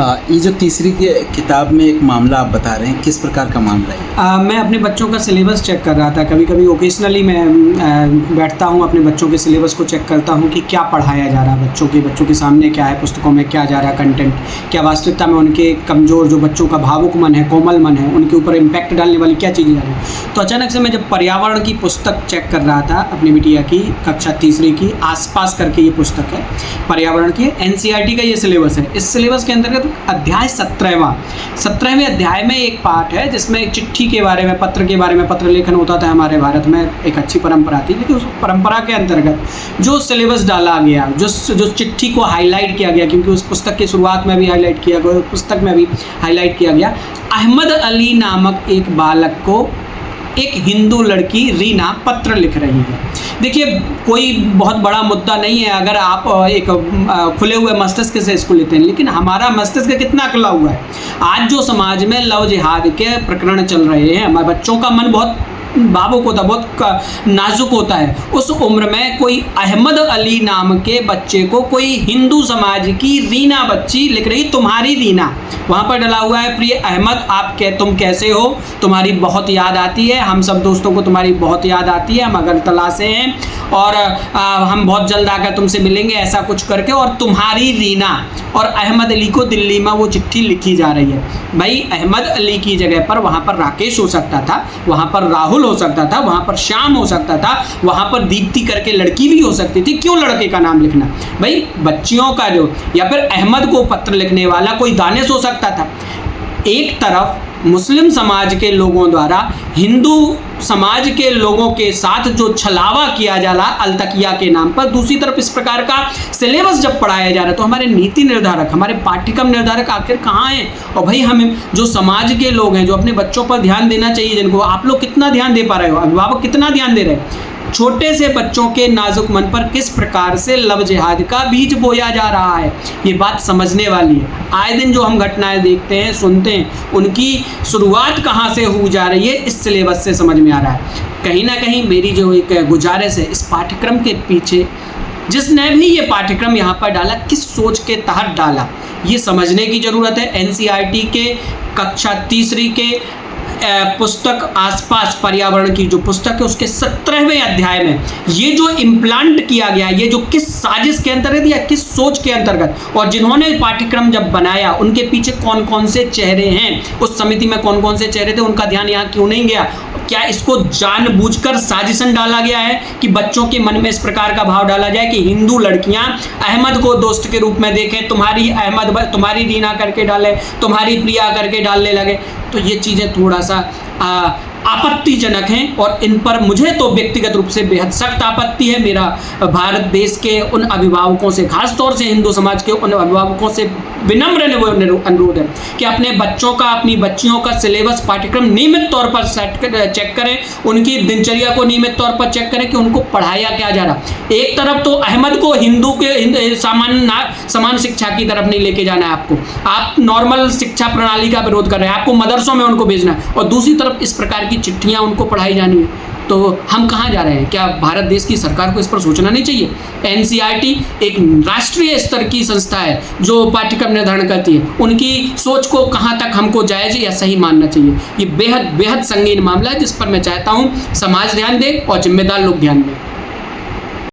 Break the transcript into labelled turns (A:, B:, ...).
A: ये जो तीसरी किताब में एक मामला आप बता रहे हैं, किस प्रकार का मामला है?
B: मैं अपने बच्चों का सिलेबस चेक कर रहा था। कभी कभी ओकेजनली मैं बैठता हूँ, अपने बच्चों के सिलेबस को चेक करता हूँ कि क्या पढ़ाया जा रहा है, बच्चों के सामने क्या है, पुस्तकों में क्या जा रहा है कंटेंट, क्या वास्तविकता में उनके कमज़ोर जो बच्चों का भावुक मन है, कोमल मन है, उनके ऊपर इम्पैक्ट डालने वाली क्या चीज़ें जा रही हैं। तो अचानक से मैं जब पर्यावरण की पुस्तक चेक कर रहा था, अपनी बिटिया की कक्षा तीसरी की आसपास करके ये पुस्तक है, पर्यावरण की NCERT का ये सिलेबस है। इस सिलेबस के अंतर्गत अध्याय 17वें अध्याय में एक पाठ है जिसमें एक चिट्ठी के बारे में, पत्र के बारे में, पत्र लेखन होता था हमारे भारत में, एक अच्छी परंपरा थी। लेकिन उस परंपरा के अंतर्गत जो सिलेबस डाला गया, जो चिट्ठी को हाईलाइट किया गया, क्योंकि उस पुस्तक की शुरुआत में भी हाईलाइट किया गया, पुस्तक में भी हाईलाइट किया गया, अहमद अली नामक एक बालक को एक हिंदू लड़की रीना पत्र लिख रही है। देखिए, कोई बहुत बड़ा मुद्दा नहीं है अगर आप एक खुले हुए मस्तिष्क से इसको लेते हैं, लेकिन हमारा मस्तिष्क कितना खुला हुआ है। आज जो समाज में लव जिहाद के प्रकरण चल रहे हैं, हमारे बच्चों का मन बहुत भावुक होता है, बहुत नाजुक होता है। उस उम्र में कोई अहमद अली नाम के बच्चे को कोई हिंदू समाज की रीना बच्ची लिख रही, तुम्हारी रीना, वहाँ पर डला हुआ है, प्रिय अहमद तुम कैसे हो, तुम्हारी बहुत याद आती है, हम सब दोस्तों को तुम्हारी बहुत याद आती है, हम अगरतला से हैं और हम बहुत जल्द आकर तुमसे मिलेंगे, ऐसा कुछ करके, और तुम्हारी रीना। और अहमद अली को दिल्ली में वो चिट्ठी लिखी जा रही है। भाई, अहमद अली की जगह पर वहाँ पर राकेश हो सकता था, वहाँ पर राहुल हो सकता था, वहाँ पर श्याम हो सकता था, वहाँ पर दीप्ति करके लड़की भी हो सकती थी। क्यों लड़के का नाम लिखना? भाई, बच्चियों का जो, या फिर अहमद को पत्र लिखने वाला कोई दानिश हो सकता था। एक तरफ मुस्लिम समाज के लोगों द्वारा हिंदू समाज के लोगों के साथ जो छलावा किया जा रहा अलतकिया के नाम पर, दूसरी तरफ इस प्रकार का सिलेबस जब पढ़ाया जा रहा है, तो हमारे नीति निर्धारक, हमारे पाठ्यक्रम निर्धारक आखिर कहाँ हैं? और भाई, हम जो समाज के लोग हैं, जो अपने बच्चों पर ध्यान देना चाहिए, जिनको आप लोग कितना ध्यान दे पा रहे हो, अभिभावक कितना ध्यान दे रहे हैं? छोटे से बच्चों के नाजुक मन पर किस प्रकार से लव जिहाद का बीज बोया जा रहा है, ये बात समझने वाली है। आए दिन जो हम घटनाएं देखते हैं, सुनते हैं, उनकी शुरुआत कहाँ से हो जा रही है, इस सिलेबस से समझ में आ रहा है। कहीं ना कहीं मेरी जो एक गुजारिश है, इस पाठ्यक्रम के पीछे जिसने भी ये पाठ्यक्रम यहाँ पर डाला, किस सोच के तहत डाला, ये समझने की ज़रूरत है। NCERT के कक्षा तीसरी के पुस्तक आसपास पर्यावरण की जो पुस्तक है, उसके 17वें अध्याय में ये जो इम्प्लांट किया गया, ये जो किस साजिश के अंतर्गत या किस सोच के अंतर्गत, और जिन्होंने पाठ्यक्रम जब बनाया उनके पीछे कौन कौन से चेहरे हैं, उस समिति में कौन कौन से चेहरे थे, उनका ध्यान यहाँ क्यों नहीं गया? क्या इसको जानबूझकर साजिशन डाला गया है कि बच्चों के मन में इस प्रकार का भाव डाला जाए कि हिंदू लड़कियां अहमद को दोस्त के रूप में देखें, तुम्हारी अहमद, तुम्हारी रीना करके डाले, तुम्हारी प्रिया करके डालने लगे? तो ये चीज़ें थोड़ा सा आपत्तिजनक हैं, और इन पर मुझे तो व्यक्तिगत रूप से बेहद सख्त आपत्ति है। मेरा भारत देश के उन अभिभावकों से, खास तौर से हिंदू समाज के उन अभिभावकों से विनम्र अनुरोध है कि अपने बच्चों का, अपनी बच्चियों का सिलेबस, पाठ्यक्रम नियमित तौर पर चेक करें, उनकी दिनचर्या को नियमित तौर पर चेक करें कि उनको पढ़ाया क्या जा रहा। एक तरफ तो अहमद को हिंदू के समान शिक्षा की तरफ नहीं लेके जाना है आपको, आप नॉर्मल शिक्षा प्रणाली का विरोध कर रहे हैं, आपको मदरसों में उनको भेजना है, और दूसरी तरफ इस प्रकार की चिट्ठियाँ उनको पढ़ाई जानी है। तो हम कहाँ जा रहे हैं? क्या भारत देश की सरकार को इस पर सोचना नहीं चाहिए? NCERT एक राष्ट्रीय स्तर की संस्था है जो पाठ्यक्रम निर्धारण करती है, उनकी सोच को कहाँ तक हमको जायज़ या सही मानना चाहिए? ये बेहद बेहद संगीन मामला है, जिस पर मैं चाहता हूँ समाज ध्यान दे और जिम्मेदार लोग ध्यान दें।